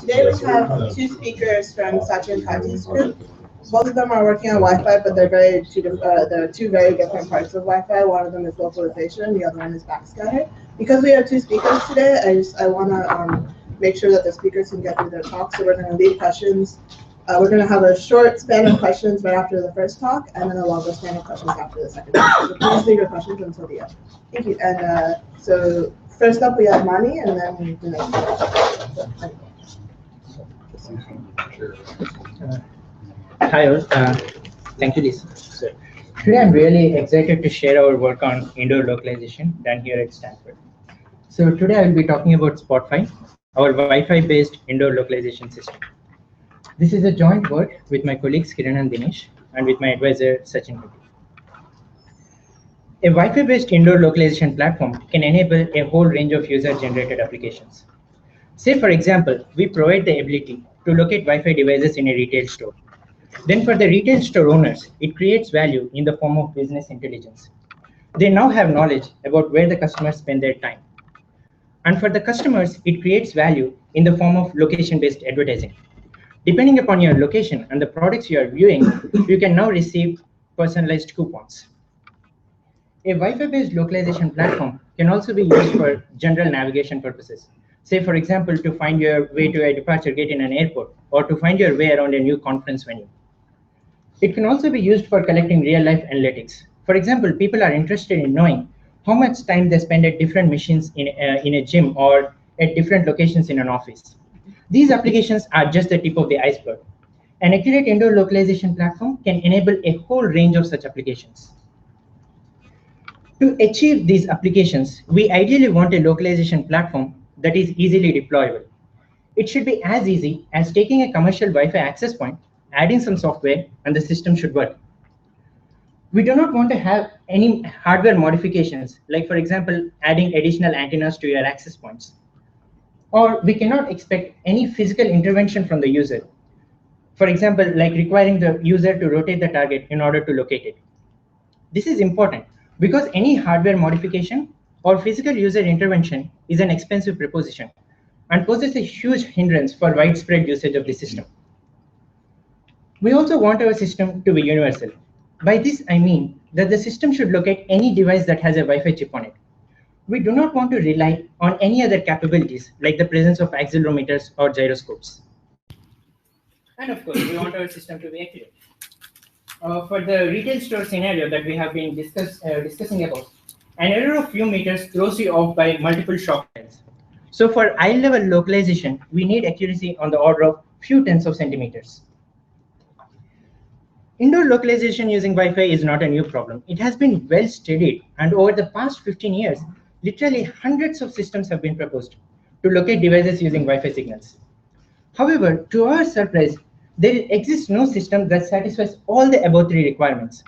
Today we have two speakers from Sachin Kati's group. Both of them are working on Wi-Fi, but they're two very different parts of Wi-Fi. One of them is localization, the other one is backscatter. Because we have two speakers today, I want to make sure that the speakers can get through their talk. So we're going to leave questions. We're going to have a short span of questions right after the first talk, and then a longer span of questions after the second talk. So please leave your questions until the end. Thank you. And so first up we have Mani, and then Dinesh. Hi all, thank you Lisa. So, today I'm really excited to share our work on indoor localization done here at Stanford. So today I will be talking about SpotFi, our Wi-Fi based indoor localization system. This is a joint work with my colleagues Kiran and Dinesh and with my advisor Sachin Kati. A Wi-Fi based indoor localization platform can enable a whole range of user generated applications. Say for example, we provide the ability to locate Wi-Fi devices in a retail store. Then for the retail store owners, it creates value in the form of business intelligence. They now have knowledge about where the customers spend their time. And for the customers, it creates value in the form of location-based advertising. Depending upon your location and the products you are viewing, you can now receive personalized coupons. A Wi-Fi based localization platform can also be used for general navigation purposes. Say, for example, to find your way to a departure gate in an airport, or to find your way around a new conference venue. It can also be used for collecting real-life analytics. For example, people are interested in knowing how much time they spend at different machines in a gym or at different locations in an office. These applications are just the tip of the iceberg. An accurate indoor localization platform can enable a whole range of such applications. To achieve these applications, we ideally want a localization platform that is easily deployable. It should be as easy as taking a commercial Wi-Fi access point, adding some software, and the system should work. We do not want to have any hardware modifications, like for example, adding additional antennas to your access points. Or we cannot expect any physical intervention from the user. For example, like requiring the user to rotate the target in order to locate it. This is important because any hardware modification or physical user intervention is an expensive proposition and poses a huge hindrance for widespread usage of the system. We also want our system to be universal. By this, I mean that the system should locate any device that has a Wi-Fi chip on it. We do not want to rely on any other capabilities like the presence of accelerometers or gyroscopes. And of course, we want our system to be accurate. For the retail store scenario that we have been discussing about, an error of few meters throws you off by multiple shop lengths. So for eye-level localization, we need accuracy on the order of few tens of centimeters. Indoor localization using Wi-Fi is not a new problem. It has been well studied, and over the past 15 years, literally hundreds of systems have been proposed to locate devices using Wi-Fi signals. However, to our surprise, there exists no system that satisfies all the above three requirements.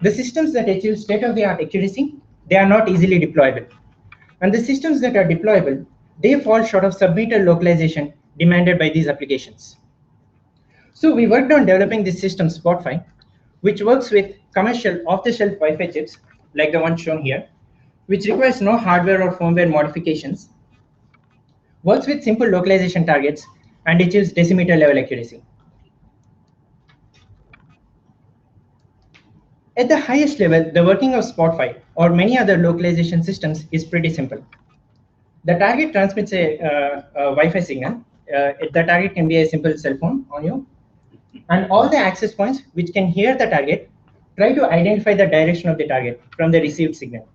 The systems that achieve state-of-the-art accuracy, they are not easily deployable. And the systems that are deployable, they fall short of sub-meter localization demanded by these applications. So we worked on developing this system SpotFi, which works with commercial off-the-shelf Wi-Fi chips, like the one shown here, which requires no hardware or firmware modifications, works with simple localization targets, and achieves decimeter level accuracy. At the highest level, the working of SpotFi or many other localization systems is pretty simple. The target transmits a Wi-Fi signal. The target can be a simple cell phone on you. And all the access points which can hear the target try to identify the direction of the target from the received signal.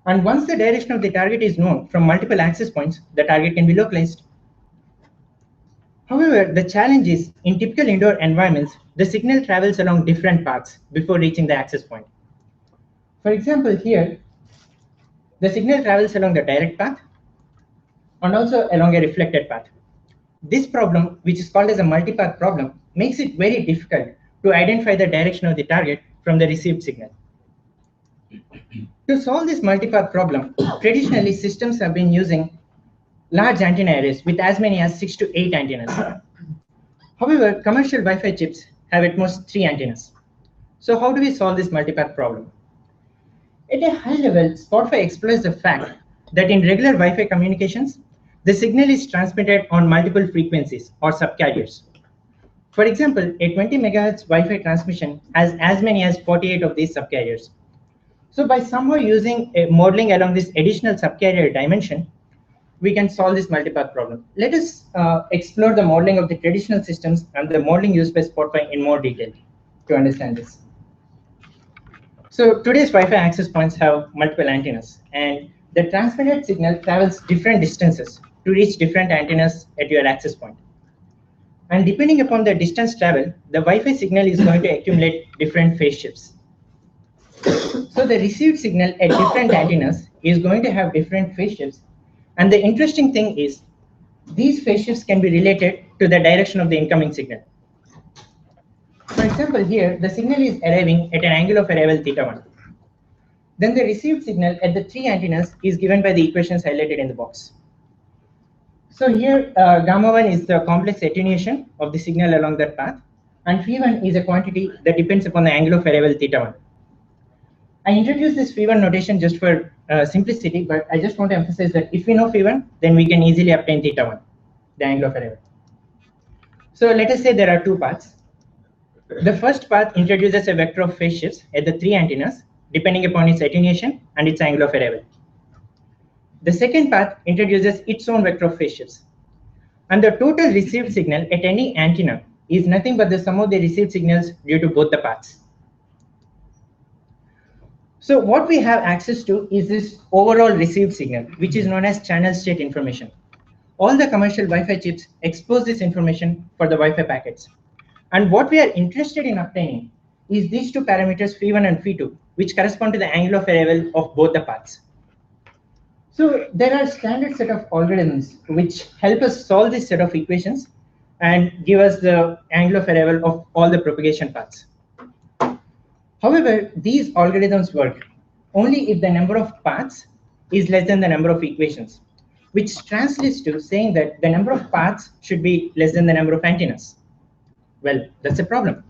And once the direction of the target is known from multiple access points, the target can be localized. However, the challenge is, in typical indoor environments, the signal travels along different paths before reaching the access point. For example, here, the signal travels along the direct path and also along a reflected path. This problem, which is called as a multipath problem, makes it very difficult to identify the direction of the target from the received signal. To solve this multipath problem, traditionally systems have been using large antenna arrays with as many as 6 to 8 antennas. However, commercial Wi-Fi chips have at most 3 antennas. So how do we solve this multipath problem? At a high level, SpotFi explores the fact that in regular Wi-Fi communications, the signal is transmitted on multiple frequencies or subcarriers. For example, a 20 megahertz Wi-Fi transmission has as many as 48 of these subcarriers. So by somehow using a modeling along this additional subcarrier dimension, we can solve this multipath problem. Let us explore the modeling of the traditional systems and the modeling used by SpotFi in more detail to understand this. So today's Wi-Fi access points have multiple antennas, and the transmitted signal travels different distances to reach different antennas at your access point. And depending upon the distance traveled, the Wi-Fi signal is going to accumulate different phase shifts. So the received signal at different antennas is going to have different phase shifts. And the interesting thing is, these phase shifts can be related to the direction of the incoming signal. For example, here, the signal is arriving at an angle of arrival θ1. Then the received signal at the three antennas is given by the equations highlighted in the box. So here, gamma 1 is the complex attenuation of the signal along that path, and phi1 is a quantity that depends upon the angle of arrival θ1. I introduced this phi1 notation just for simplicity, but I just want to emphasize that if we know phi1, then we can easily obtain θ1, the angle of arrival. So let us say there are two paths. The first path introduces a vector of phase shifts at the three antennas, depending upon its attenuation and its angle of arrival. The second path introduces its own vector of phase shifts. And the total received signal at any antenna is nothing but the sum of the received signals due to both the paths. So what we have access to is this overall received signal, which is known as channel state information. All the commercial Wi-Fi chips expose this information for the Wi-Fi packets. And what we are interested in obtaining is these two parameters, phi1 and phi2, which correspond to the angle of arrival of both the paths. So there are standard set of algorithms which help us solve this set of equations and give us the angle of arrival of all the propagation paths. However, these algorithms work only if the number of paths is less than the number of equations, which translates to saying that the number of paths should be less than the number of antennas. Well, that's a problem.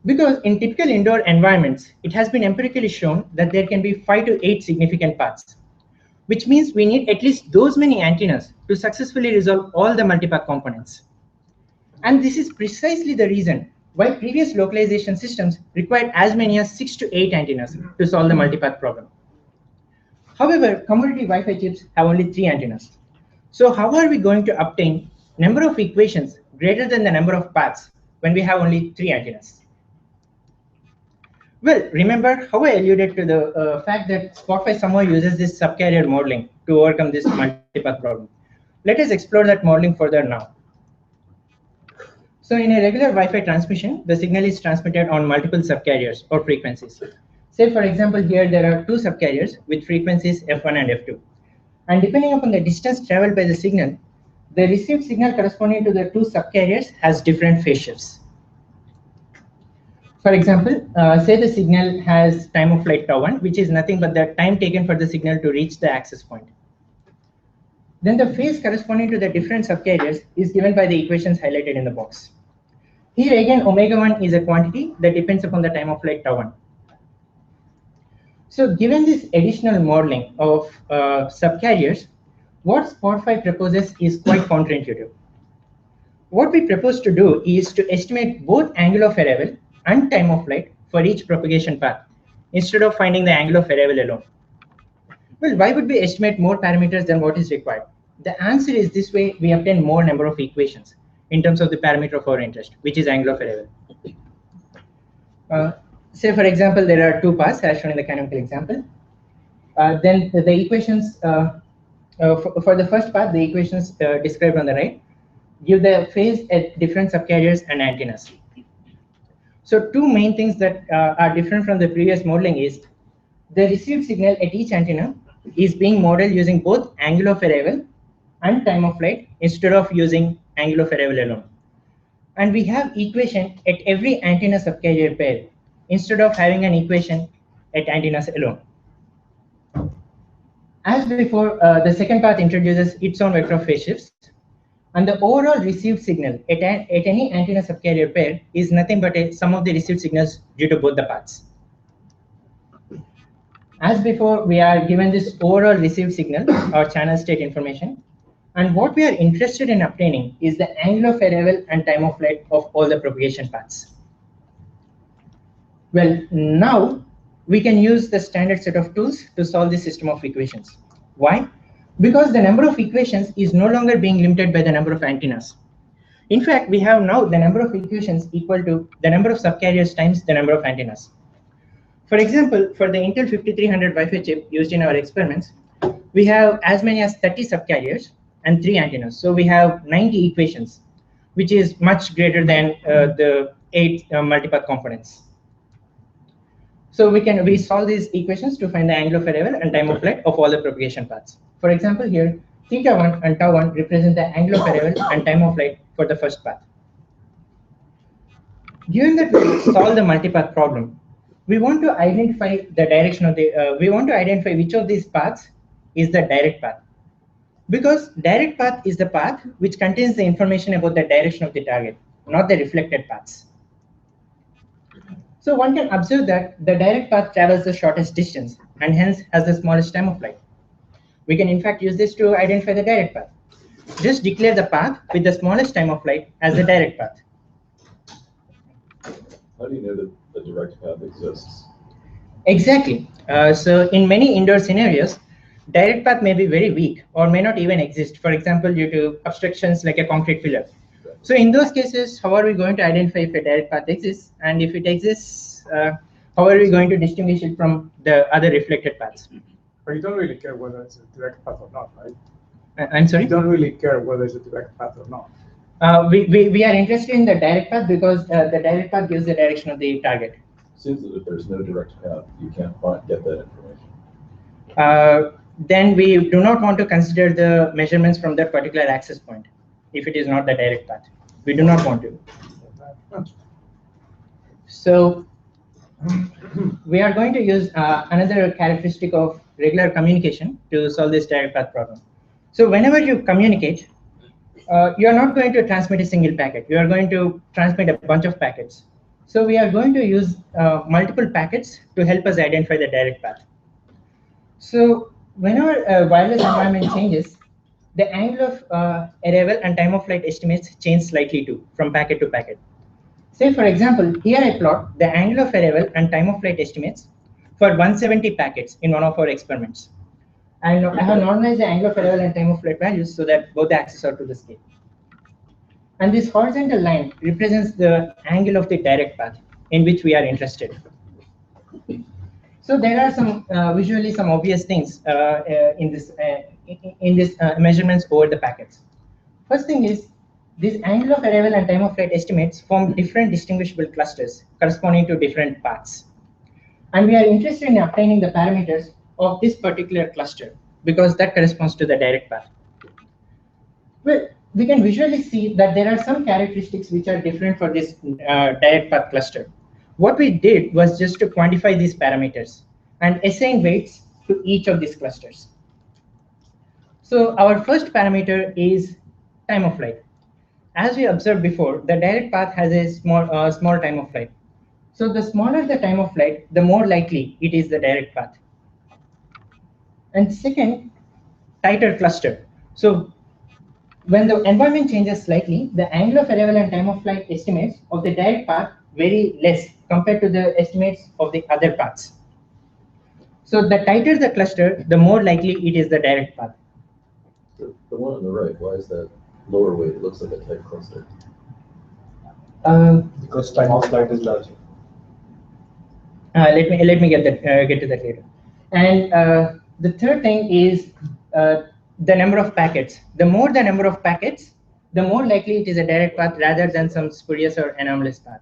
Because in typical indoor environments, it has been empirically shown that there can be 5 to 8 significant paths, which means we need at least those many antennas to successfully resolve all the multipath components. And this is precisely the reason why previous localization systems required as many as 6 to 8 antennas to solve the multipath problem. However, commodity Wi-Fi chips have only 3 antennas. So how are we going to obtain number of equations greater than the number of paths when we have only 3 antennas? Well, remember how I alluded to the fact that SpotFi somehow uses this subcarrier modeling to overcome this multipath problem. Let us explore that modeling further now. So in a regular Wi-Fi transmission, the signal is transmitted on multiple subcarriers or frequencies. Say, for example, here there are 2 subcarriers with frequencies f1 and f2. And depending upon the distance traveled by the signal, the received signal corresponding to the 2 subcarriers has different phase shifts. For example, say the signal has time of flight τ1, which is nothing but the time taken for the signal to reach the access point. Then the phase corresponding to the different subcarriers is given by the equations highlighted in the box. Here again, ω1 is a quantity that depends upon the time of flight τ1. So given this additional modeling of subcarriers, what SpotFi proposes is quite counterintuitive. What we propose to do is to estimate both angle of arrival and time of flight for each propagation path, instead of finding the angle of arrival alone. Well, why would we estimate more parameters than what is required? The answer is this way we obtain more number of equations in terms of the parameter of our interest, which is angle of arrival. Say, for example, there are 2 paths as shown in the canonical example. Then the equations, for the first path, the equations described on the right give the phase at different subcarriers and antennas. So 2 main things that are different from the previous modeling is the received signal at each antenna is being modeled using both angle of arrival and time of flight instead of using angle of arrival alone. And we have equation at every antenna subcarrier pair instead of having an equation at antennas alone. As before, the second path introduces its own vector of phase shifts, and the overall received signal at any antenna subcarrier pair is nothing but a sum of the received signals due to both the paths. As before, we are given this overall received signal or channel state information, And what we are interested in obtaining is the angle of arrival and time of flight of all the propagation paths. Well, now we can use the standard set of tools to solve this system of equations. Why? Because the number of equations is no longer being limited by the number of antennas. In fact, we have now the number of equations equal to the number of subcarriers times the number of antennas. For example, for the Intel 5300 Wi-Fi chip used in our experiments, we have as many as 30 subcarriers and 3 antennas. So we have 90 equations, which is much greater than the 8 multipath components. So we solve these equations to find the angle of arrival and time of flight of all the propagation paths. For example, here θ1 and τ1 represent the angle of arrival and time of flight for the first path. Given that we solve the multipath problem, we want to identify the direction of the. We want to identify which of these paths is the direct path, because direct path is the path which contains the information about the direction of the target, not the reflected paths. So one can observe that the direct path travels the shortest distance and hence has the smallest time of flight. We can in fact use this to identify the direct path. Just declare the path with the smallest time of flight as the direct path. How do you know that the direct path exists? Exactly. So in many indoor scenarios, direct path may be very weak or may not even exist, for example, due to obstructions like a concrete pillar. So in those cases, how are we going to identify if a direct path exists? And if it exists, how are we going to distinguish it from the other reflected paths? But you don't really care whether it's a direct path or not, right? I'm sorry? You don't really care whether it's a direct path or not. We are interested in the direct path because the direct path gives the direction of the target. Seems that if there's no direct path, you can't get that information. Then we do not want to consider the measurements from that particular access point if it is not the direct path. We do not want to. So we are going to use another characteristic of regular communication to solve this direct path problem. So whenever you communicate, you are not going to transmit a single packet. You are going to transmit a bunch of packets. So we are going to use multiple packets to help us identify the direct path. So whenever a wireless environment changes, the angle of arrival and time of flight estimates change slightly too, from packet to packet. Say, for example, here I plot the angle of arrival and time of flight estimates for 170 packets in one of our experiments. And I have normalized the angle of arrival and time of flight values so that both the axes are to the scale. And this horizontal line represents the angle of the direct path in which we are interested. So there are some visually some obvious things in this measurements over the packets. First thing is this angle of arrival and time of flight estimates form different distinguishable clusters corresponding to different paths. And we are interested in obtaining the parameters of this particular cluster because that corresponds to the direct path. Well, we can visually see that there are some characteristics which are different for this direct path cluster. What we did was just to quantify these parameters and assign weights to each of these clusters. So our first parameter is time of flight. As we observed before, the direct path has a small time of flight. So the smaller the time of flight, the more likely it is the direct path. And second, tighter cluster. So when the environment changes slightly, the angle of arrival and time of flight estimates of the direct path vary less compared to the estimates of the other paths. So the tighter the cluster, the more likely it is the direct path. The one on the right, why is that lower weight? It looks like a tight cluster. Because time of flight is larger. Let me get to that later. And the third thing is the number of packets. The more the number of packets, the more likely it is a direct path rather than some spurious or anomalous path.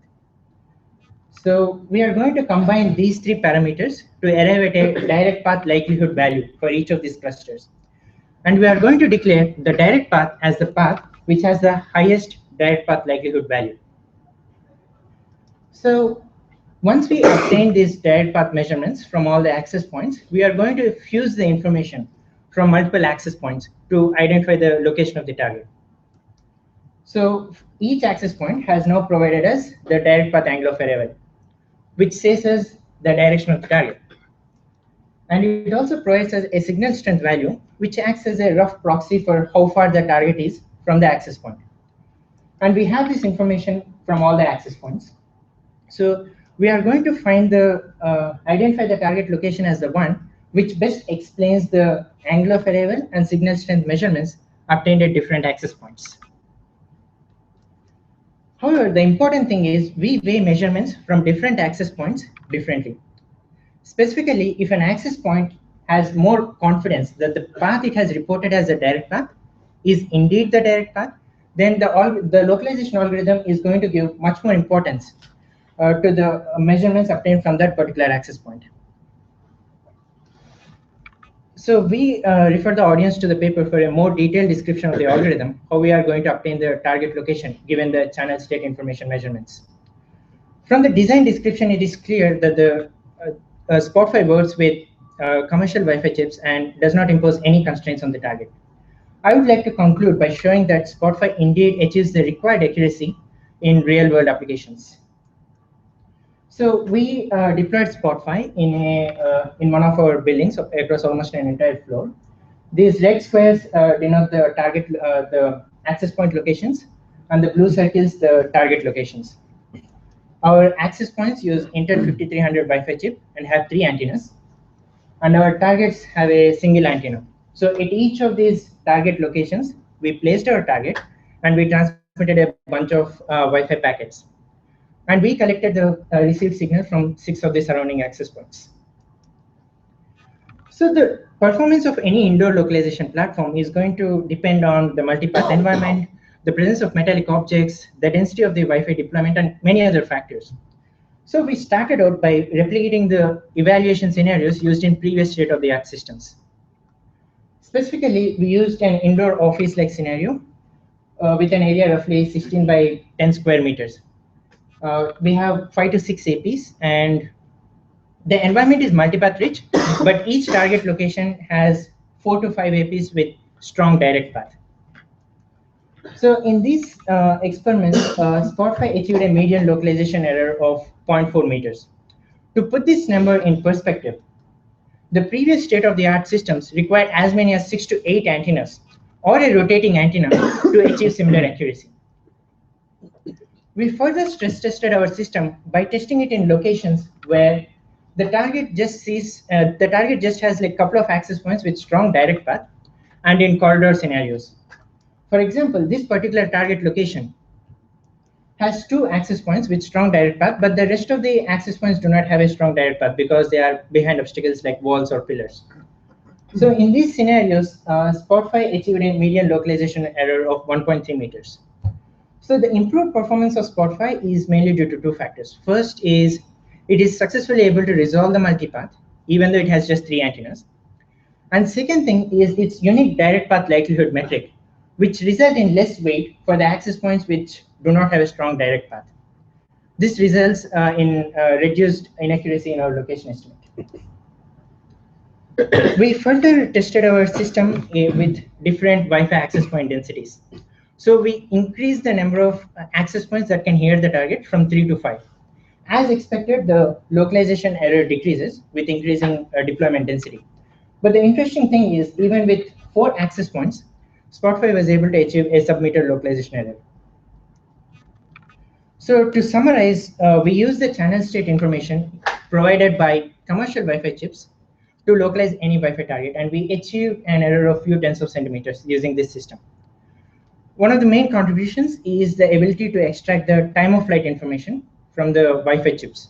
So we are going to combine these three parameters to arrive at a direct path likelihood value for each of these clusters. And we are going to declare the direct path as the path which has the highest direct path likelihood value. So once we obtain these direct path measurements from all the access points, we are going to fuse the information from multiple access points to identify the location of the target. So each access point has now provided us the direct path angle of arrival, which says us the direction of the target. And it also provides us a signal strength value, which acts as a rough proxy for how far the target is from the access point. And we have this information from all the access points. So we are going to identify the target location as the one which best explains the angle of arrival and signal strength measurements obtained at different access points. However, the important thing is we weigh measurements from different access points differently. Specifically, if an access point has more confidence that the path it has reported as a direct path is indeed the direct path, then the localization algorithm is going to give much more importance to the measurements obtained from that particular access point. So we refer the audience to the paper for a more detailed description of the algorithm, how we are going to obtain the target location given the channel state information measurements. From the design description, it is clear that the SpotFi works with commercial Wi-Fi chips and does not impose any constraints on the target. I would like to conclude by showing that SpotFi indeed achieves the required accuracy in real-world applications. So we deployed SpotFi in one of our buildings across almost an entire floor. These red squares denote the target, the access point locations, and the blue circles the target locations. Our access points use Intel 5300 Wi-Fi chip and have 3 antennas, and our targets have a single antenna. So at each of these target locations, we placed our target, and we transmitted a bunch of Wi-Fi packets. And we collected the received signal from 6 of the surrounding access points. So the performance of any indoor localization platform is going to depend on the multipath environment, the presence of metallic objects, the density of the Wi-Fi deployment, and many other factors. So we started out by replicating the evaluation scenarios used in previous state-of-the-art systems. Specifically, we used an indoor office-like scenario with an area roughly 16 by 10 square meters. We have 5 to 6 APs, and the environment is multipath rich, but each target location has 4 to 5 APs with strong direct path. So in these experiments, SpotFi achieved a median localization error of 0.4 meters. To put this number in perspective, the previous state-of-the-art systems required as many as 6 to 8 antennas or a rotating antenna to achieve similar accuracy. We further stress tested our system by testing it in locations where the target just has like a couple of access points with strong direct path, and in corridor scenarios. For example, this particular target location has 2 access points with strong direct path, but the rest of the access points do not have a strong direct path because they are behind obstacles like walls or pillars. So in these scenarios, SpotFi achieved a median localization error of 1.3 meters. So the improved performance of SpotFi is mainly due to 2 factors. First is it is successfully able to resolve the multipath, even though it has just 3 antennas. And second thing is its unique direct path likelihood metric, which result in less weight for the access points which do not have a strong direct path. This results in reduced inaccuracy in our location estimate. We further tested our system with different Wi-Fi access point densities. So we increased the number of access points that can hear the target from 3 to 5. As expected, the localization error decreases with increasing deployment density. But the interesting thing is, even with 4 access points, SpotFi was able to achieve a sub-meter localization error. So to summarize, we use the channel state information provided by commercial Wi-Fi chips to localize any Wi-Fi target, and we achieve an error of few tens of centimeters using this system. One of the main contributions is the ability to extract the time of flight information from the Wi-Fi chips.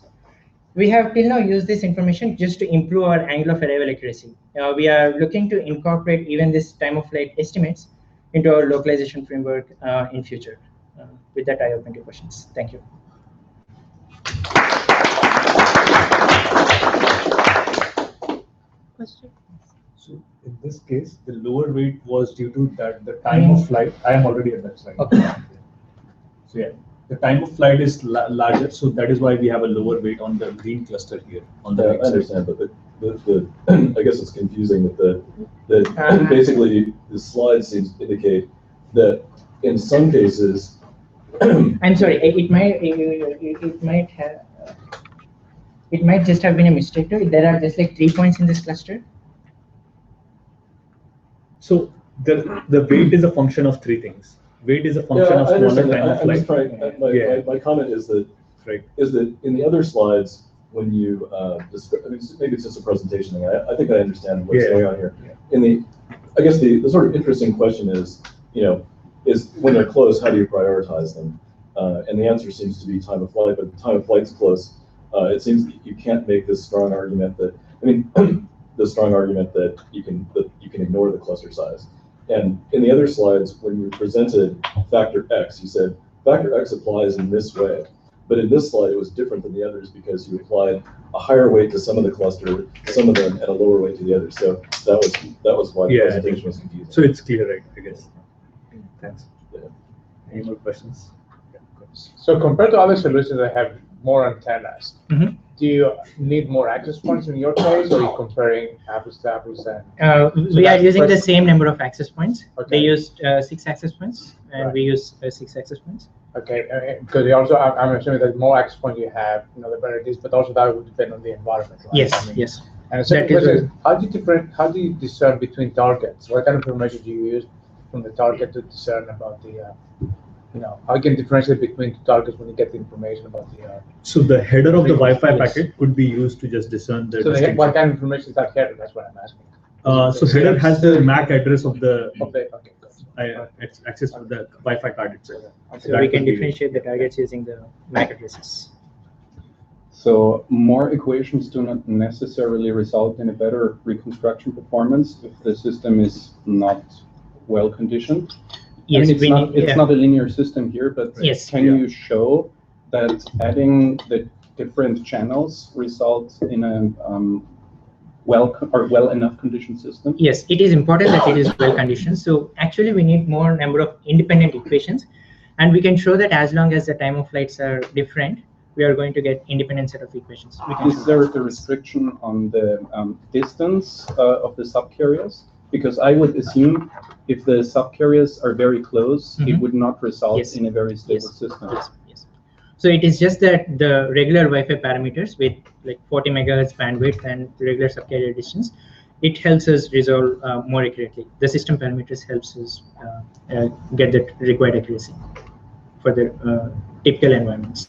We have till now used this information just to improve our angle of arrival accuracy. We are looking to incorporate even this time of flight estimates into our localization framework in future. With that, I open to questions. Thank you. Question? So in this case, the lower weight was due to that the time of flight. I am already at that slide. Okay. So yeah, the time of flight is larger, so that is why we have a lower weight on the green cluster here. On the I understand, but the I guess it's confusing that basically the slide seems to indicate that in some cases. I'm sorry. It might just have been a mistake too. There are just like 3 points in this cluster. So the weight is a function of three things. Weight is a function of I smaller understand that. time of I'm just flight. trying, my comment is that, Right. in the other slides, when you, maybe it's just a presentation thing, I think I understand what's going on here. I guess the sort of interesting question is, is when they're close, how do you prioritize them? And the answer seems to be time of flight, but if time of flight's close, it seems that you can't make this strong argument that, the strong argument that you can ignore the cluster size. And in the other slides, when you presented factor X, you said factor X applies in this way. But in this slide, it was different than the others because you applied a higher weight to some of the cluster, some of them, and a lower weight to the others. So that was why the presentation was confusing. So it's clear, right? I guess. Thanks. Yeah. Any more questions? Yeah, so compared to other solutions that have more antennas, Mhm. do you need more access points in your case, or are you comparing apples to apples? And We are that's using the first- same number of access points. Okay. They used 6 access points, and Right. we use 6 access points. okay, because you also, I'm assuming that the more access points you have, the better it is, but also that would depend on the environment, right? Yes, I mean, yes. And the second That is question is, how do you discern between targets? What kind of information do you use from the target to discern about the, how you can differentiate between two targets when you get the information about the. So the header of the Wi-Fi Yes. packet could be used to just discern the So distinction. what kind of information is that header? That's what I'm asking. So header has the MAC address of the Okay, access to the Wi-Fi card itself. So that we can could be- differentiate the targets using the MAC addresses. So more equations do not necessarily result in a better reconstruction performance if the system is not well conditioned. Yes, it's yeah. not a linear system here, but Yes. can you show that adding the different channels results in a well enough conditioned system? Yes, it is important that it is well conditioned. So actually, we need more number of independent equations, and we can show that as long as the time of flights are different, we are going to get independent set of equations. We can Is show there that. a restriction on the distance of the subcarriers? Because I would assume if the subcarriers are very close, it Mhm. would not result Yes. in a very stable Yes. system. Yes, yes. So it is just that the regular Wi-Fi parameters with like 40 megahertz bandwidth and regular subcarrier distance, it helps us resolve more accurately. The system parameters helps us get that required accuracy for the typical environments.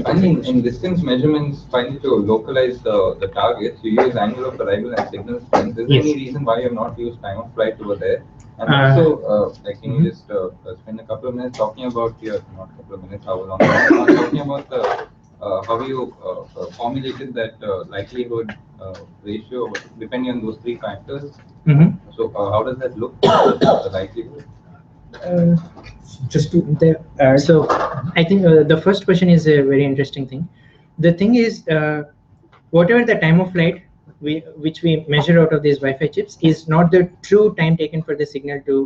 I mean, in distance measurements, finally to localize the targets, you use angle of arrival and signal strength. Is there Yes. any reason why you have not used time of flight over there? And Uh, also, can you just spend a couple of minutes talking about not a couple of minutes, how long, talking about how you formulated that likelihood ratio depending on those 3 factors? Mhm. So how does that look, the likelihood? Just to add. So I think the first question is a very interesting thing. The thing is, whatever the time of flight which we measure out of these Wi-Fi chips is not the true time taken for the signal to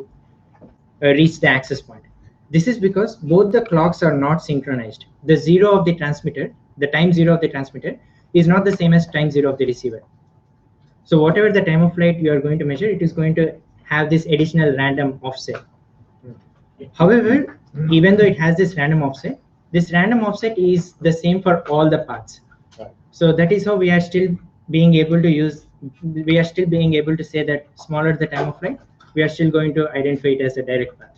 reach the access point. This is because both the clocks are not synchronized. The zero of the transmitter, the time zero of the transmitter, is not the same as time zero of the receiver. So whatever the time of flight you are going to measure, it is going to have this additional random offset. However, even though it has this random offset is the same for all the paths. Right. So that is how we are still being able to say that smaller the time of flight, we are still going to identify it as a direct path.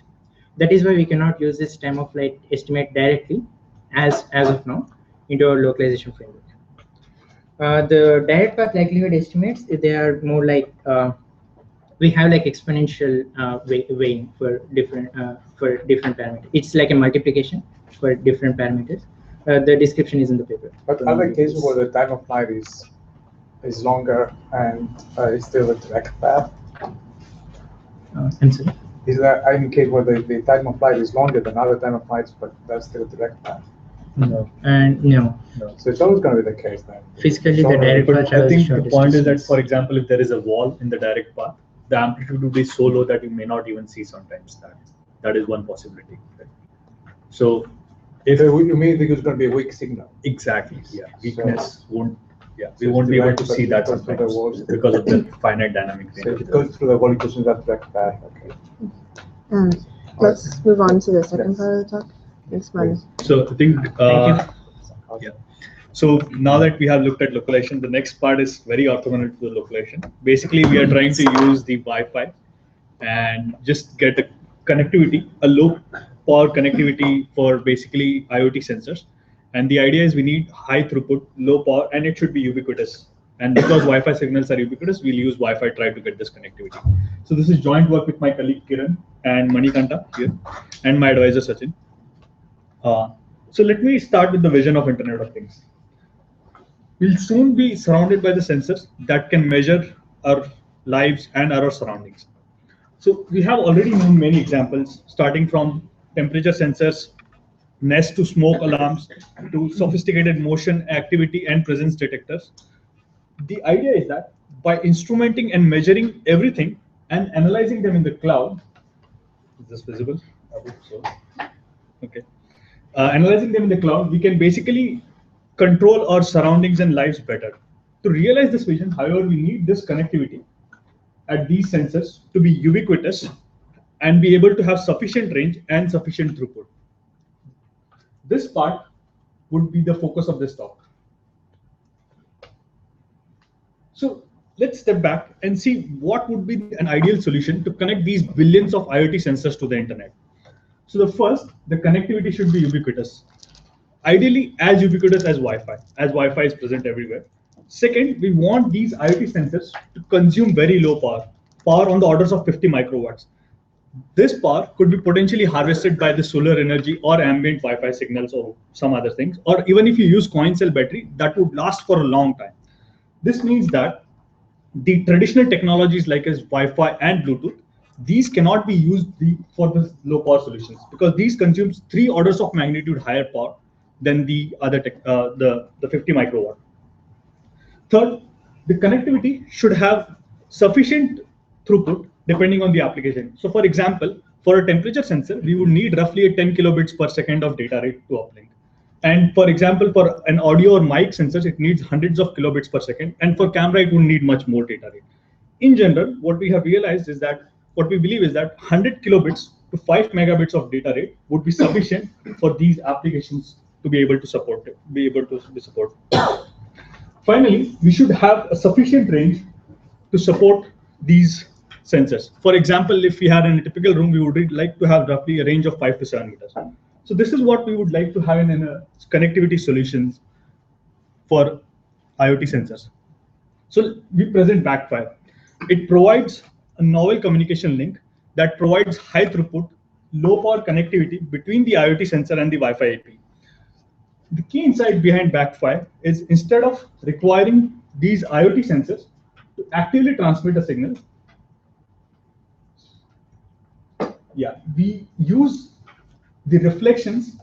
That is why we cannot use this time of flight estimate directly as of now into our localization framework. The direct path likelihood estimates, they are more like we have like exponential weighing for different parameters. It's like a multiplication for different parameters. The description is in the paper. But are there cases where the time of flight is longer and it's still a direct path? I'm sorry. Is there any case where the time of flight is longer than other time of flights, but that's still a direct path? No. And no, So it's always going to be the case then. physically the Longer. direct But path I travels think short the point is that, distance. for example, if there is a wall in the direct path, the amplitude will be so low that you may not even see sometimes that is one possibility. Right? So if So you mean there's going to be a weak signal? exactly, yeah, So- weakness won't, yeah, we So won't be able to it's see that because through the sometimes walls. because of the finite dynamic So range. it goes through the wall equations that direct path, okay. Let's move on to the second part of the talk. Thanks, Mani. So I think, Thank yeah. So now that we have looked at localization, the next part is very orthogonal to the localization. Basically, we are trying to use the Wi-Fi and just get a connectivity, a low power connectivity for basically IoT sensors. And the idea is we need high throughput, low power, and it should be ubiquitous. And because Wi-Fi signals are ubiquitous, we'll use Wi-Fi try to get this connectivity. So this is joint work with my colleague Kiran and Manikanta here, and my advisor Sachin. So let me start with the vision of Internet of Things. We'll soon be surrounded by the sensors that can measure our lives and our surroundings. So we have already known many examples, starting from temperature sensors, Nest to smoke alarms, to sophisticated motion, activity, and presence detectors. The idea is that by instrumenting and measuring everything and analyzing them in the cloud, is this visible? I hope so. Okay. Analyzing them in the cloud, we can basically control our surroundings and lives better. To realize this vision, however, we need this connectivity at these sensors to be ubiquitous and be able to have sufficient range and sufficient throughput. This part would be the focus of this talk. So let's step back and see what would be an ideal solution to connect these billions of IoT sensors to the internet. So the first, the connectivity should be ubiquitous. Ideally, as ubiquitous as Wi-Fi is present everywhere. Second, we want these IoT sensors to consume very low power on the orders of 50 microwatts. This power could be potentially harvested by the solar energy or ambient Wi-Fi signals or some other things, or even if you use coin cell battery, that would last for a long time. This means that the traditional technologies like as Wi-Fi and Bluetooth, these cannot be used for the low power solutions because these consumes 3 orders of magnitude higher power than the other the 50 microwatt. Third, the connectivity should have sufficient throughput depending on the application. So for example, for a temperature sensor, we would need roughly a 10 kilobits per second of data rate to uplink. And for example, for an audio or mic sensors, it needs hundreds of kilobits per second. And for camera, it would need much more data rate. In general, what we have realized is that, what we believe is that 100 kilobits to 5 megabits of data rate would be sufficient for these applications to be able to support it, Finally, we should have a sufficient range to support these sensors. For example, if we had in a typical room, we would like to have roughly a range of 5 to 7 meters. So this is what we would like to have in a connectivity solutions for IoT sensors. So we present BackFi. It provides a novel communication link that provides high throughput, low power connectivity between the IoT sensor and the Wi-Fi AP. The key insight behind BackFi is instead of requiring these IoT sensors to actively transmit a signal, we use the reflections,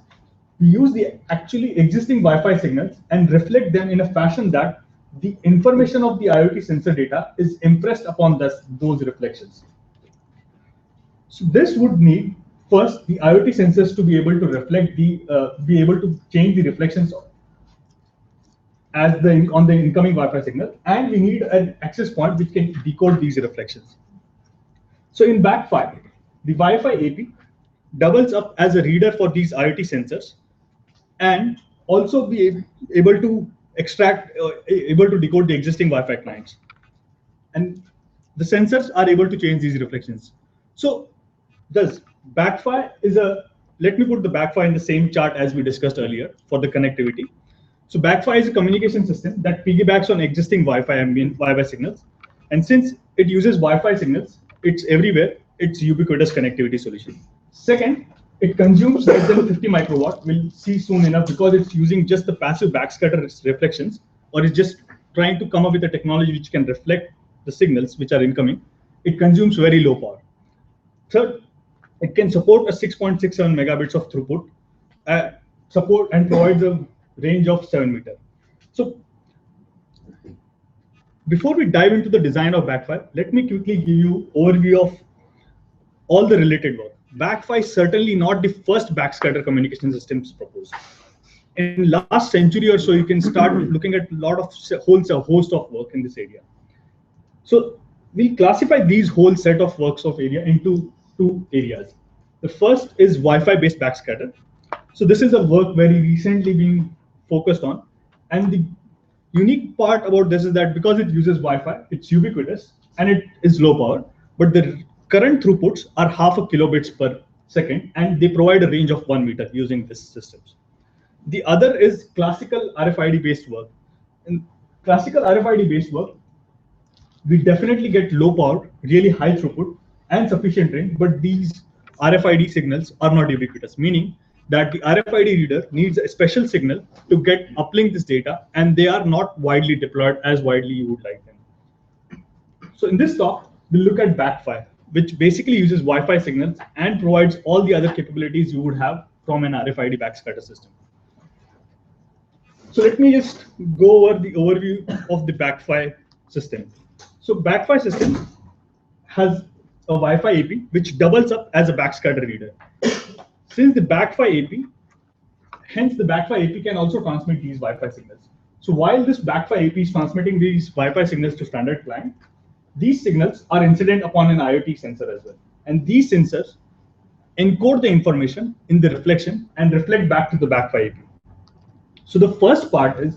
we use the actually existing Wi-Fi signals and reflect them in a fashion that the information of the IoT sensor data is impressed upon those reflections. So this would need first the IoT sensors to be able to reflect be able to change the reflections on the incoming Wi-Fi signal, and we need an access point which can decode these reflections. So in BackFi, the Wi-Fi AP doubles up as a reader for these IoT sensors, and also be able to able to decode the existing Wi-Fi clients. And the sensors are able to change these reflections. So thus, BackFi is let me put the BackFi in the same chart as we discussed earlier for the connectivity. So BackFi is a communication system that piggybacks on existing Wi-Fi ambient Wi-Fi signals. And since it uses Wi-Fi signals, it's everywhere, it's ubiquitous connectivity solution. Second, it consumes less than 50 microwatt. We'll see soon enough because it's using just the passive backscatter reflections, or it's just trying to come up with a technology which can reflect the signals which are incoming. It consumes very low power. Third, it can support a 6.67 megabits of throughput, support and provides a range of 7 meters. So before we dive into the design of BackFi, let me quickly give you an overview of all the related work. BackFi is certainly not the first backscatter communication systems proposed. In last century or so, you can start looking at a lot of a host of work in this area. So we'll classify these whole set of works of area into 2 areas. The first is Wi-Fi based backscatter. So this is a work very recently being focused on, And the unique part about this is that because it uses Wi-Fi, it's ubiquitous and it is low power, but the current throughputs are 0.5 kilobits per second, and they provide a range of 1 meter using these systems. The other is classical RFID based work. In classical RFID based work, we definitely get low power, really high throughput, and sufficient range, but these RFID signals are not ubiquitous, meaning that the RFID reader needs a special signal to get uplink this data, and they are not widely deployed as widely you would like them. So in this talk, we'll look at BackFi, which basically uses Wi-Fi signals and provides all the other capabilities you would have from an RFID backscatter system. So let me just go over the overview of the BackFi system. So BackFi system has a Wi-Fi AP which doubles up as a backscatter reader. Since the BackFi AP, hence the BackFi AP can also transmit these Wi-Fi signals. So while this BackFi AP is transmitting these Wi-Fi signals to standard client, these signals are incident upon an IoT sensor as well. And these sensors encode the information in the reflection and reflect back to the BackFi AP. So the first part is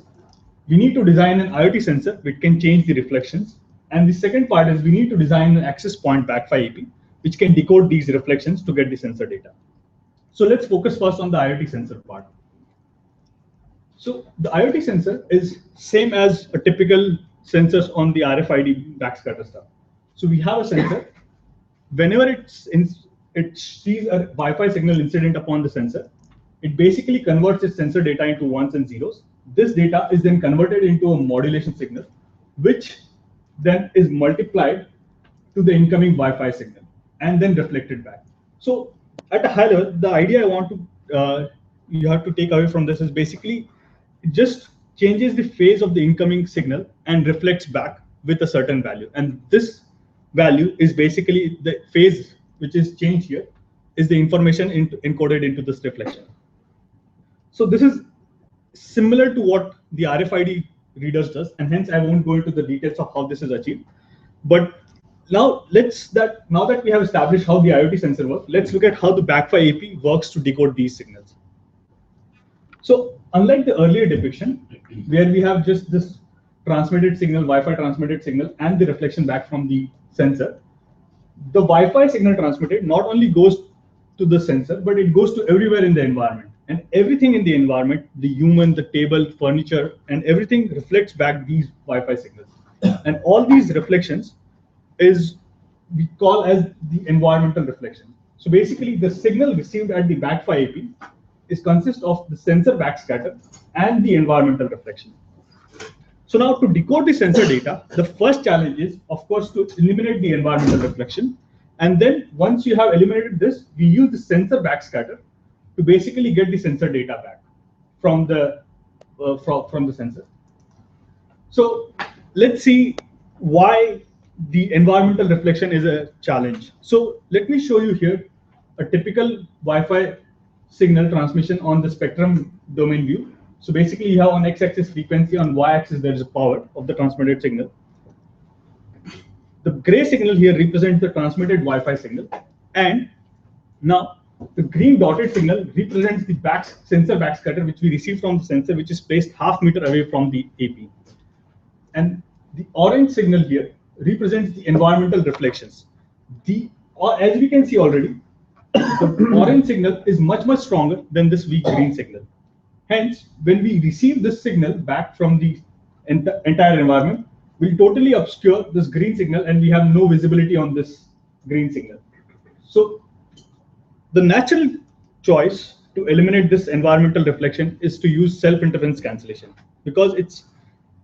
we need to design an IoT sensor which can change the reflections. And the second part is we need to design an access point BackFi AP which can decode these reflections to get the sensor data. So let's focus first on the IoT sensor part. So the IoT sensor is same as a typical sensors on the RFID backscatter stuff. So we have a sensor. Whenever it sees a Wi-Fi signal incident upon the sensor, it basically converts its sensor data into ones and zeros. This data is then converted into a modulation signal, which then is multiplied to the incoming Wi-Fi signal and then reflected back. So at a high level, the idea I want to you have to take away from this is basically it just changes the phase of the incoming signal and reflects back with a certain value. And this value is basically the phase which is changed here is the information encoded into this reflection. So this is similar to what the RFID readers does, and hence I won't go into the details of how this is achieved. But now that we have established how the IoT sensor works, let's look at how the BackFi AP works to decode these signals. So unlike the earlier depiction, where we have just this transmitted signal, Wi-Fi transmitted signal, and the reflection back from the sensor, the Wi-Fi signal transmitted not only goes to the sensor, but it goes to everywhere in the environment. And everything in the environment, the human, the table, furniture, and everything reflects back these Wi-Fi signals. And all these reflections we call as the environmental reflection. So basically, the signal received at the BackFi AP consists of the sensor backscatter and the environmental reflection. So now to decode the sensor data, the first challenge is, of course, to eliminate the environmental reflection. And then once you have eliminated this, we use the sensor backscatter to basically get the sensor data back from the sensor. So let's see why the environmental reflection is a challenge. So let me show you here a typical Wi-Fi signal transmission on the spectrum domain view. So basically you have on x-axis frequency, on y-axis there is a power of the transmitted signal. The gray signal here represents the transmitted Wi-Fi signal, and now the green dotted signal represents the sensor backscatter which we receive from the sensor, which is placed 0.5 meter away from the AP. And the orange signal here represents the environmental reflections. As we can see already, the orange signal is much stronger than this weak green signal. Hence, when we receive this signal back from the entire environment, we'll totally obscure this green signal and we have no visibility on this green signal. So the natural choice to eliminate this environmental reflection is to use self-interference cancellation, because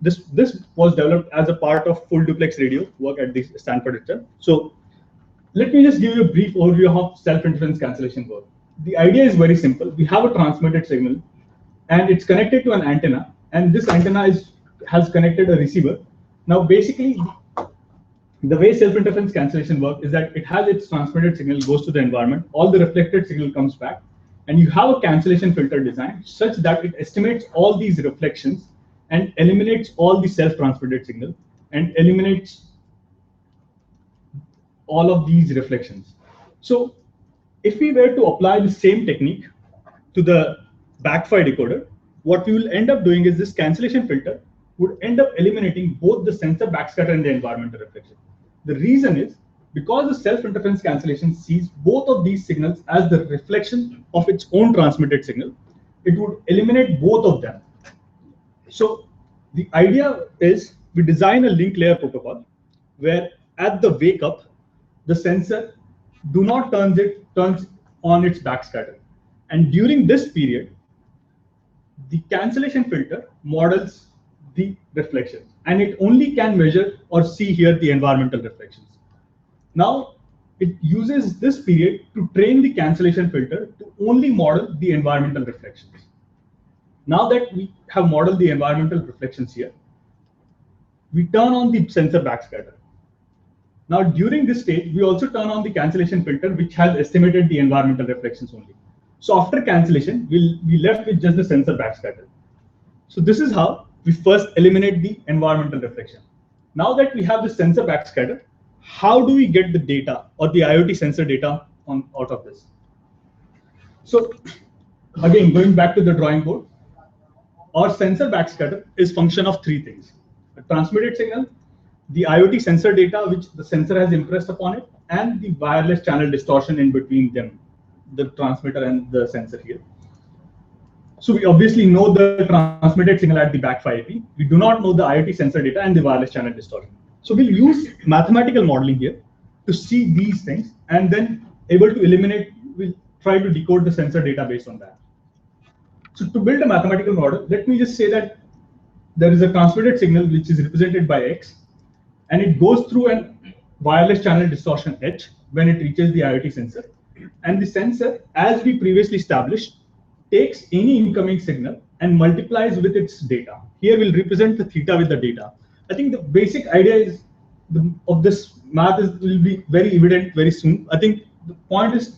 this was developed as a part of full duplex radio work at the Stanford itself. So let me just give you a brief overview of how self-interference cancellation works. The idea is very simple. We have a transmitted signal and it's connected to an antenna, and this antenna has connected a receiver. Now basically, the way self-interference cancellation works is that it has its transmitted signal, goes to the environment, all the reflected signal comes back, and you have a cancellation filter design such that it estimates all these reflections and eliminates all the self-transmitted signal and eliminates all of these reflections. So if we were to apply the same technique to the BackFi decoder, what we will end up doing is this cancellation filter would end up eliminating both the sensor backscatter and the environmental reflection. The reason is because the self-interference cancellation sees both of these signals as the reflection of its own transmitted signal, it would eliminate both of them. So the idea is we design a link layer protocol where at the wake up, the sensor do not turns on its backscatter. And during this period, the cancellation filter models the reflections, and it only can measure or see here the environmental reflections. Now, it uses this period to train the cancellation filter to only model the environmental reflections. Now that we have modeled the environmental reflections here, we turn on the sensor backscatter. Now, during this stage, we also turn on the cancellation filter, which has estimated the environmental reflections only. So after cancellation, we'll be left with just the sensor backscatter. So this is how we first eliminate the environmental reflection. Now that we have the sensor backscatter, how do we get the data or the IoT sensor data out of this? So again, going back to the drawing board, our sensor backscatter is function of three things: a transmitted signal, the IoT sensor data which the sensor has impressed upon it, and the wireless channel distortion in between them, the transmitter and the sensor here. So we obviously know the transmitted signal at the BackFi IP. We do not know the IoT sensor data and the wireless channel distortion. So we'll use mathematical modeling here to see these things, and then able to eliminate, we'll try to decode the sensor data based on that. So to build a mathematical model, let me just say that there is a transmitted signal which is represented by X, and it goes through a wireless channel distortion H when it reaches the IoT sensor. And the sensor, as we previously established, takes any incoming signal and multiplies with its data. Here we'll represent the theta with the data. I think the basic idea is of this math will be very evident very soon. I think the point is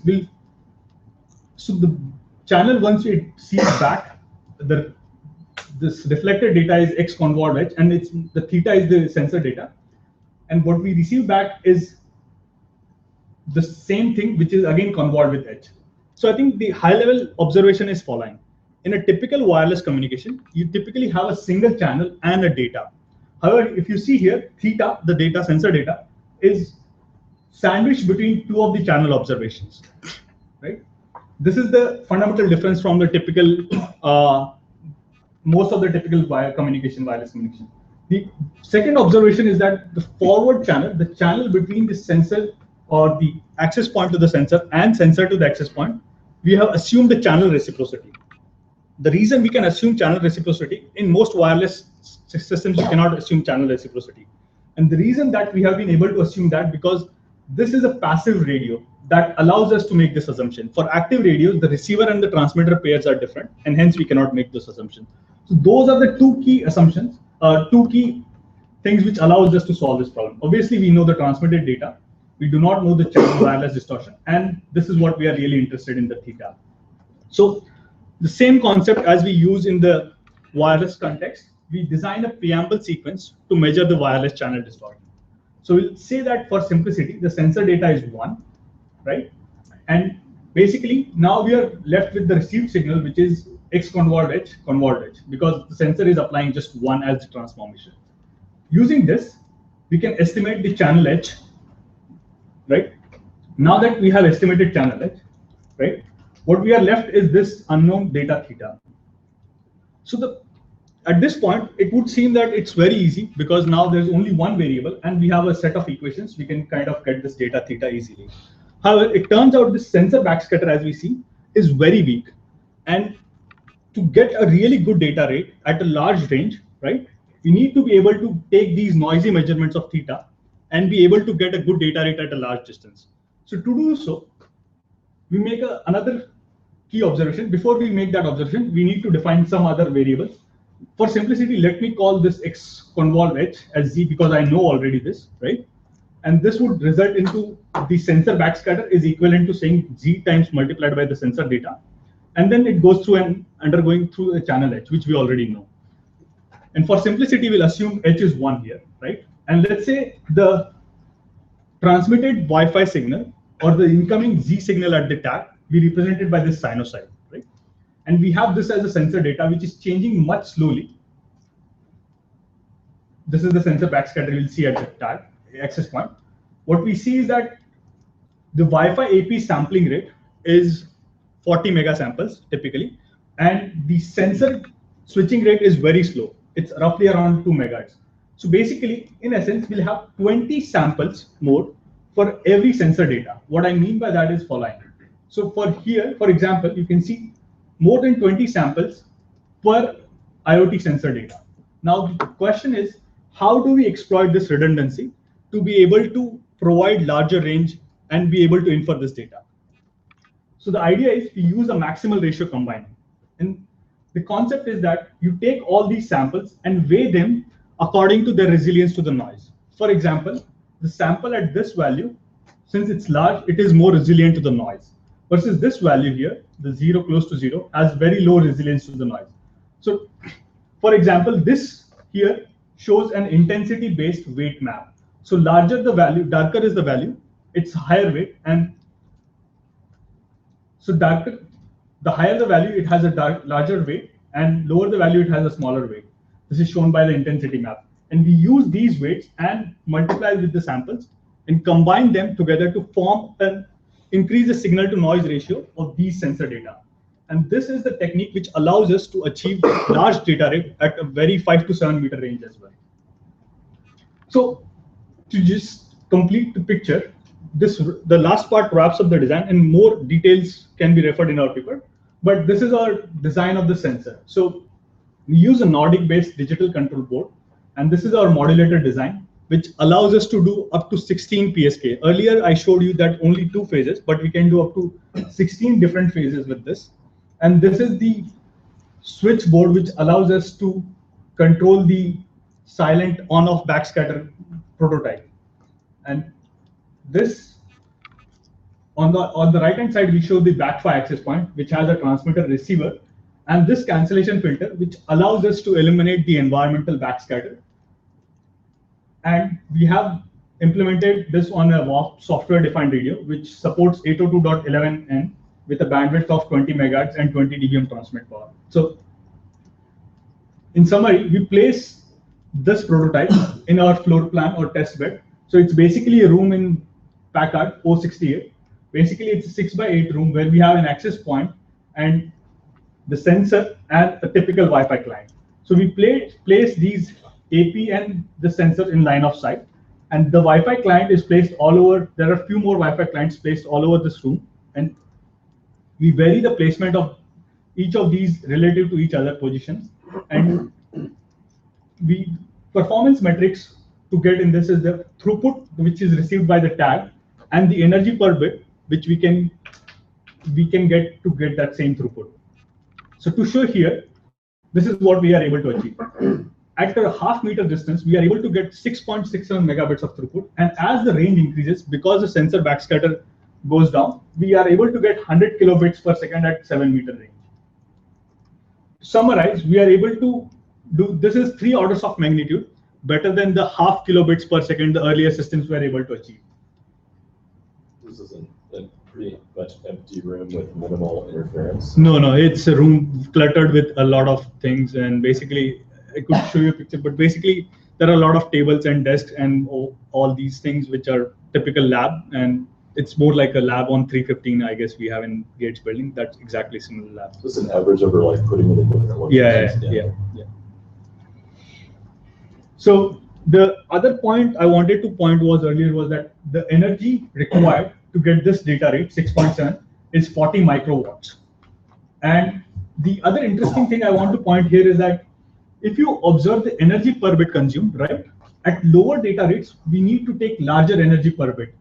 so the channel, once it sees back, this reflected data is X convolved H, and the theta is the sensor data. And what we receive back is the same thing, which is again convolved with H. So I think the high level observation is following. In a typical wireless communication, you typically have a single channel and a data. However, if you see here, theta, the data, sensor data, is sandwiched between two of the channel observations, right? This is the fundamental difference from the typical, most of the typical wireless communication. The second observation is that the forward channel, the channel between the sensor or the access point to the sensor and sensor to the access point, we have assumed the channel reciprocity. The reason we can assume channel reciprocity, in most wireless systems, you cannot assume channel reciprocity. And the reason that we have been able to assume that, because this is a passive radio that allows us to make this assumption. For active radios, the receiver and the transmitter pairs are different, and hence we cannot make this assumption. So those are the two key assumptions, two key things which allows us to solve this problem. Obviously, we know the transmitted data. We do not know the channel wireless distortion, and this is what we are really interested in, the theta. So the same concept as we use in the wireless context, we design a preamble sequence to measure the wireless channel distortion. So we'll say that for simplicity, the sensor data is 1, right? And basically, now we are left with the received signal, which is X convolved H, because the sensor is applying just 1 as the transformation. Using this, we can estimate the channel H, right? Now that we have estimated channel H, right, what we are left is this unknown data theta. So at this point, it would seem that it's very easy, because now there's only one variable and we have a set of equations. We can kind of get this data theta easily. However, it turns out this sensor backscatter, as we see, is very weak. And to get a really good data rate at a large range, right, we need to be able to take these noisy measurements of theta and be able to get a good data rate at a large distance. So to do so, we make another key observation. Before we make that observation, we need to define some other variables. For simplicity, let me call this X convolved H as Z, because I know already this, right? And this would result into the sensor backscatter is equivalent to saying Z times multiplied by the sensor data. And then it goes through and undergoing through a channel H, which we already know. And for simplicity, we'll assume H is 1 here, right? And let's say the transmitted Wi-Fi signal or the incoming Z signal at the tag be represented by this sinusoid, right? And we have this as a sensor data, which is changing much slowly. This is the sensor backscatter you'll see at the tag access point. What we see is that the Wi-Fi AP sampling rate is 40 mega samples typically, and the sensor switching rate is very slow. It's roughly around 2 megahertz. So basically, in essence, we'll have 20 samples more for every sensor data. What I mean by that is following. So for here, for example, you can see more than 20 samples per IoT sensor data. Now the question is, how do we exploit this redundancy to be able to provide larger range and be able to infer this data? So the idea is to use a maximal ratio combining. And the concept is that you take all these samples and weigh them according to their resilience to the noise. For example, the sample at this value, since it's large, it is more resilient to the noise. Versus this value here, the 0 close to 0, has very low resilience to the noise. So for example, this here shows an intensity-based weight map. So larger the value, darker is the value, it's higher weight, and so darker, the higher the value, it has a larger weight, and lower the value, it has a smaller weight. This is shown by the intensity map. And we use these weights and multiply with the samples and combine them together to form an increase the signal to noise ratio of these sensor data. And this is the technique which allows us to achieve large data rate at a very 5 to 7 meter range as well. So to just complete the picture, the last part wraps up the design, and more details can be referred in our paper. But this is our design of the sensor. So we use a Nordic-based digital control board, and this is our modulator design, which allows us to do up to 16 PSK. Earlier, I showed you that only 2 phases, but we can do up to 16 different phases with this. And this is the switch board, which allows us to control the silent on-off backscatter prototype. And this, on the right-hand side, we show the BackFi access point, which has a transmitter receiver, and this cancellation filter, which allows us to eliminate the environmental backscatter. And we have implemented this on a WAP software-defined radio, which supports 802.11n with a bandwidth of 20 megahertz and 20 dBm transmit power. So in summary, we place this prototype in our floor plan or test bed. So it's basically a room in Packard 468. Basically, it's a 6x8 room where we have an access point and the sensor and a typical Wi-Fi client. So we place these AP and the sensor in line of sight, and the Wi-Fi client is placed all over. There are a few more Wi-Fi clients placed all over this room, and we vary the placement of each of these relative to each other positions. And we performance metrics to get in this is the throughput which is received by the tag and the energy per bit which we can get to get that same throughput. So to show here, this is what we are able to achieve. At a half-meter distance, we are able to get 6.67 megabits of throughput. And as the range increases, because the sensor backscatter goes down, we are able to get 100 kilobits per second at 7-meter range. To summarize, we are able to do, this is 3 orders of magnitude better than the half kilobits per second the earlier systems were able to achieve. This is a pretty much empty room with minimal interference. No, it's a room cluttered with a lot of things, and basically, I could show you a picture, but basically there are a lot of tables and desks and all these things which are typical lab, and it's more like a lab on 315, I guess we have in Gates building. That's exactly similar lab. This is an average over like putting it in different locations. Yeah. So the other point I wanted to point was earlier was that the energy required to get this data rate 6.7 is 40 microwatts. And the other interesting thing I want to point here is that if you observe the energy per bit consumed, right, at lower data rates, we need to take larger energy per bit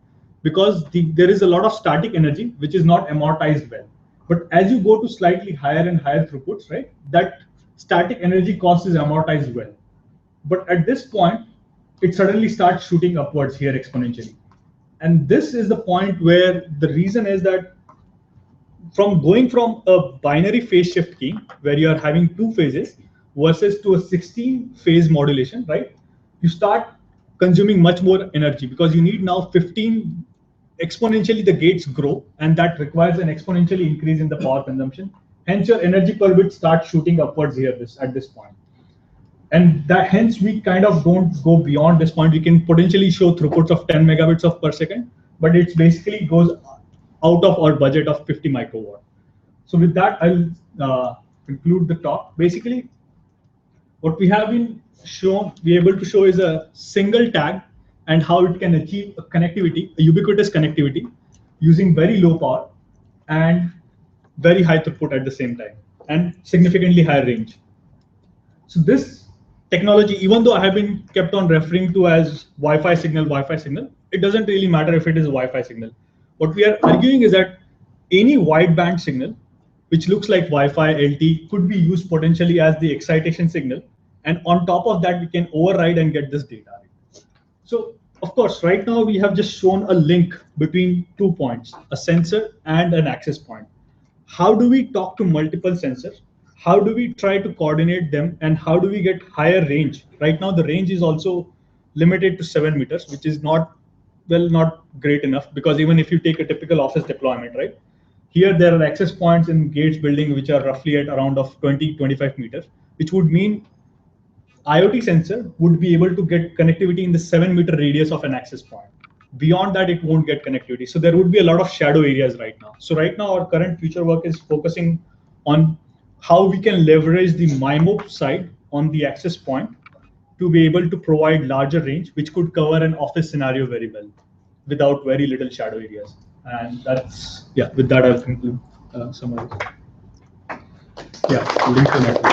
because there is a lot of static energy which is not amortized well. But as you go to slightly higher and higher throughputs, right, that static energy cost is amortized well. But at this point, it suddenly starts shooting upwards here exponentially. And this is the point where the reason is that from going from a binary phase shift key, where you are having 2 phases, versus to a 16-phase modulation, right? You start consuming much more energy because you need now 15, exponentially the gates grow, and that requires an exponentially increase in the power consumption hence your energy per bit starts shooting upwards here at this point. And that hence we kind of don't go beyond this point. We can potentially show throughputs of 10 megabits of per second, but it basically goes out of our budget of 50 microwatt. So with that, I'll conclude the talk. Basically, what we have been able to show is a single tag and how it can achieve a connectivity, a ubiquitous connectivity, using very low power and very high throughput at the same time, and significantly higher range. So this technology, even though I have been kept on referring to as Wi-Fi signal, it doesn't really matter if it is a Wi-Fi signal. What we are arguing is that any wideband signal, which looks like Wi-Fi, LTE, could be used potentially as the excitation signal. And on top of that, we can override and get this data. So of course, right now we have just shown a link between 2 points, a sensor and an access point. How do we talk to multiple sensors? How do we try to coordinate them? And how do we get higher range? Right now, the range is also limited to 7 meters, which is not great enough, because even if you take a typical office deployment, right? Here, there are access points in Gates building, which are roughly at around of 20-25 meters, which would mean IoT sensor would be able to get connectivity in the 7-meter radius of an access point. Beyond that, it won't get connectivity. So there would be a lot of shadow areas right now. So right now, our current future work is focusing on how we can leverage the MIMO side on the access point to be able to provide larger range, which could cover an office scenario very well without very little shadow areas. And that's, yeah, with that, I'll conclude some of this. Yeah, link to network.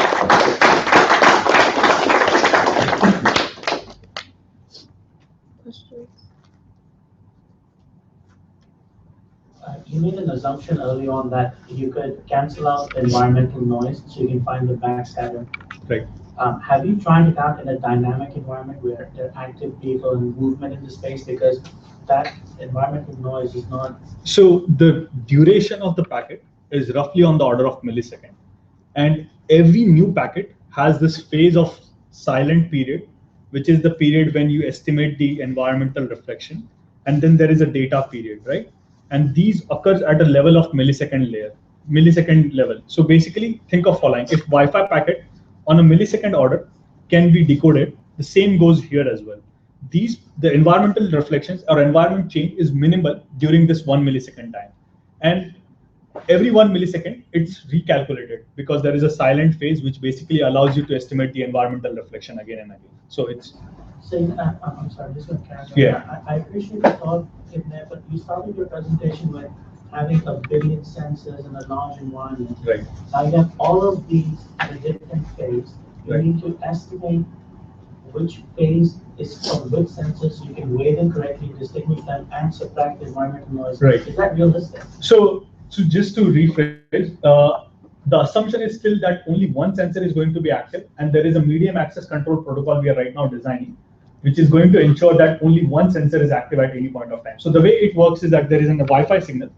You made an assumption early on that you could cancel out environmental noise so you can find the backscatter. Right. Have you tried it out in a dynamic environment where there are active people and movement in the space? Because that environmental noise is not... So the duration of the packet is roughly on the order of millisecond. And every new packet has this phase of silent period, which is the period when you estimate the environmental reflection. And then there is a data period, right? And these occurs at a level of millisecond level. So basically, think of following: if Wi-Fi packet on a millisecond order can be decoded, the same goes here as well. The environmental reflections or environment change is minimal during this 1 millisecond time. And every 1 millisecond, it's recalculated because there is a silent phase, which basically allows you to estimate the environmental reflection again and again. So it's... So, I'm sorry, just going to carry on. Yeah. I appreciate the thought in there, but you started your presentation with having 1 billion sensors in a large environment. Right. Now you have all of these in different phases. You Right. need to estimate which phase is from which sensors, so you can weigh them correctly, distinguish them, and subtract the environmental noise. Right. Is that realistic? So just to rephrase, the assumption is still that only one sensor is going to be active, and there is a medium access control protocol we are right now designing, which is going to ensure that only one sensor is active at any point of time. So the way it works is that there is a Wi-Fi signal,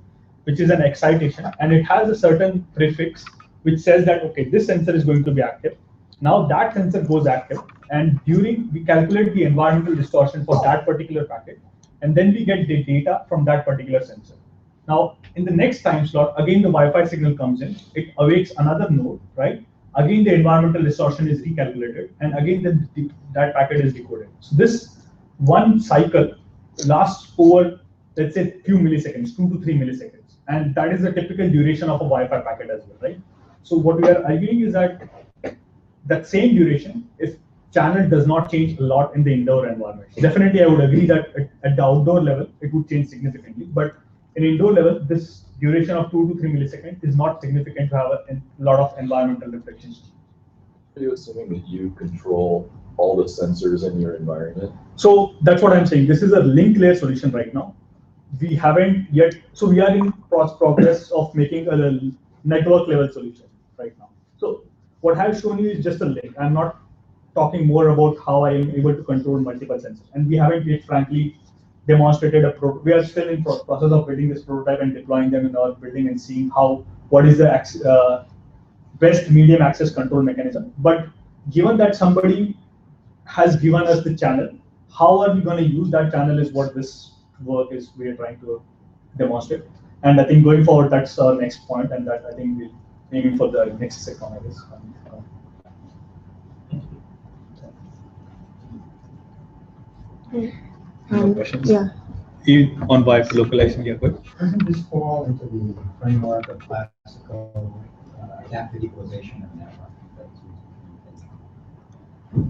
which is an excitation, and it has a certain prefix which says that, okay, this sensor is going to be active. Now that sensor goes active, and we calculate the environmental distortion for that particular packet, and then we get the data from that particular sensor. Now, in the next time slot, again, the Wi-Fi signal comes in, it awakes another node, right? Again, the environmental distortion is recalculated, and again, that packet is decoded. So this one cycle lasts over, let's say, few milliseconds, 2 to 3 milliseconds. And that is the typical duration of a Wi-Fi packet as well, right? So what we are arguing is that same duration, if channel does not change a lot in the indoor environment. Definitely, I would agree that at the outdoor level, it would change significantly. But in indoor level, this duration of 2 to 3 milliseconds is not significant to have a lot of environmental reflections. Are you assuming that you control all the sensors in your environment? So that's what I'm saying. This is a link layer solution right now. We haven't yet, so we are in progress of making a network level solution right now. So what I've shown you is just a link. I'm not talking more about how I am able to control multiple sensors. And we haven't yet, frankly, demonstrated we are still in process of building this prototype and deploying them in our building and seeing what is the best medium access control mechanism. But given that somebody has given us the channel, how are we going to use that channel is what this work is we are trying to demonstrate. And I think going forward, that's our next point, and that I think aiming for the next second, I guess. No questions? Yeah. On Wi-Fi localization, yeah, good. Doesn't this fall into the framework of classical adaptive equalization of network?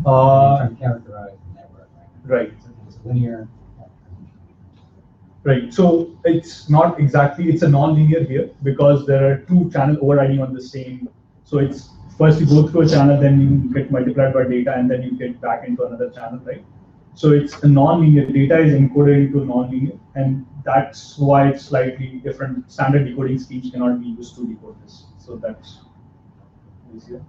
Trying to characterize the network, Right. It's linear. Right. So it's not exactly, it's a non-linear here because there are two channels overriding on the same. So it's first you go through a channel, then you get multiplied by data, and then you get back into another channel, right? So it's a non-linear, data is encoded into non-linear, and that's why it's slightly different. Standard decoding schemes cannot be used to decode this. So that's easier.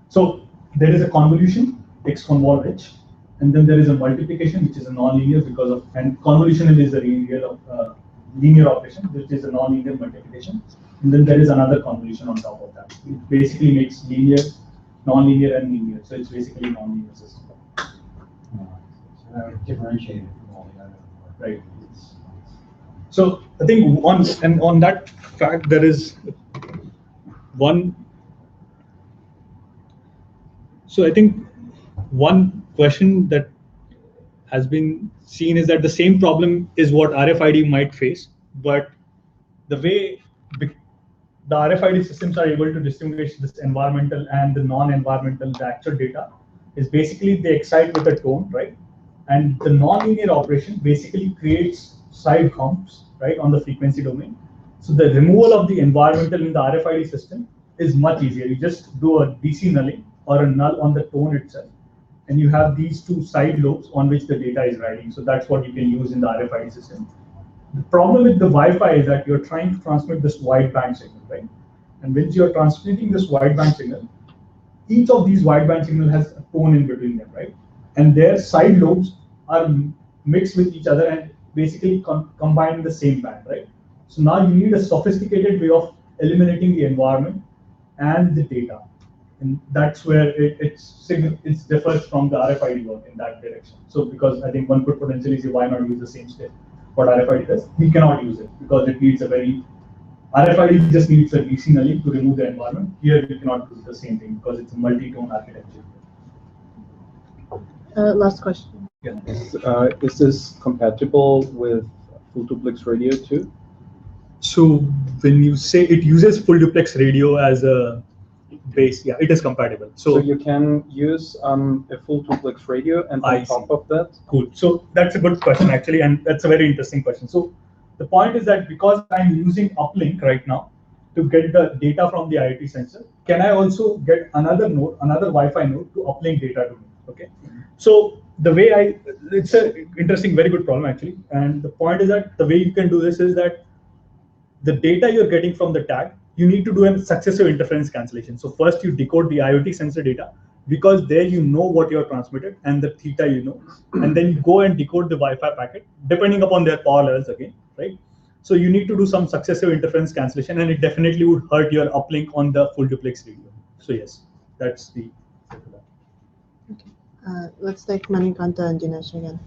So there is a convolution, x convol h, and then there is a multiplication, which is a non-linear because of, and convolutional is a linear operation, which is a non-linear multiplication. And then there is another convolution on top of that. It basically makes linear, non-linear, and linear. So it's basically a non-linear system. So that would differentiate it from all the other. Right. So I think on that fact, there is one. So I think one question that has been seen is that the same problem is what RFID might face, but the way the RFID systems are able to distinguish this environmental and the non-environmental, the actual data, is basically they excite with a tone, right? And the non-linear operation basically creates side humps, right, on the frequency domain. So the removal of the environmental in the RFID system is much easier. You just do a DC nulling or a null on the tone itself, and you have these two side lobes on which the data is riding. So that's what you can use in the RFID system. The problem with the Wi-Fi is that you're trying to transmit this wideband signal, right? And when you're transmitting this wideband signal, each of these wideband signal has a tone in between them, right? And their side lobes are mixed with each other and basically combine in the same band, right? So now you need a sophisticated way of eliminating the environment and the data. And that's where it differs from the RFID work in that direction. So because I think one could potentially say, why not use the same step? What RFID does, we cannot use it because it needs RFID just needs a DC nulling to remove the environment. Here we cannot do the same thing because it's a multi-tone architecture. Last question. Yeah. Is this compatible with full duplex radio too? So when you say it uses full duplex radio as a base, yeah, it is compatible. So you can use a full duplex radio, and on top of that? Cool. So that's a good question actually, and that's a very interesting question. So the point is that because I'm using uplink right now to get the data from the IoT sensor, can I also get another node, another Wi-Fi node to uplink data to me? Okay. So the way it's an interesting, very good problem actually. And the point is that the way you can do this is that the data you're getting from the tag, you need to do a successive interference cancellation. So first you decode the IoT sensor data because there you know what you're transmitted and the theta you know, and then you go and decode the Wi-Fi packet depending upon their power levels again, right? So you need to do some successive interference cancellation, and it definitely would hurt your uplink on the full duplex radio. So yes, that's the. Okay. Let's take Manikanta and Dinesh again.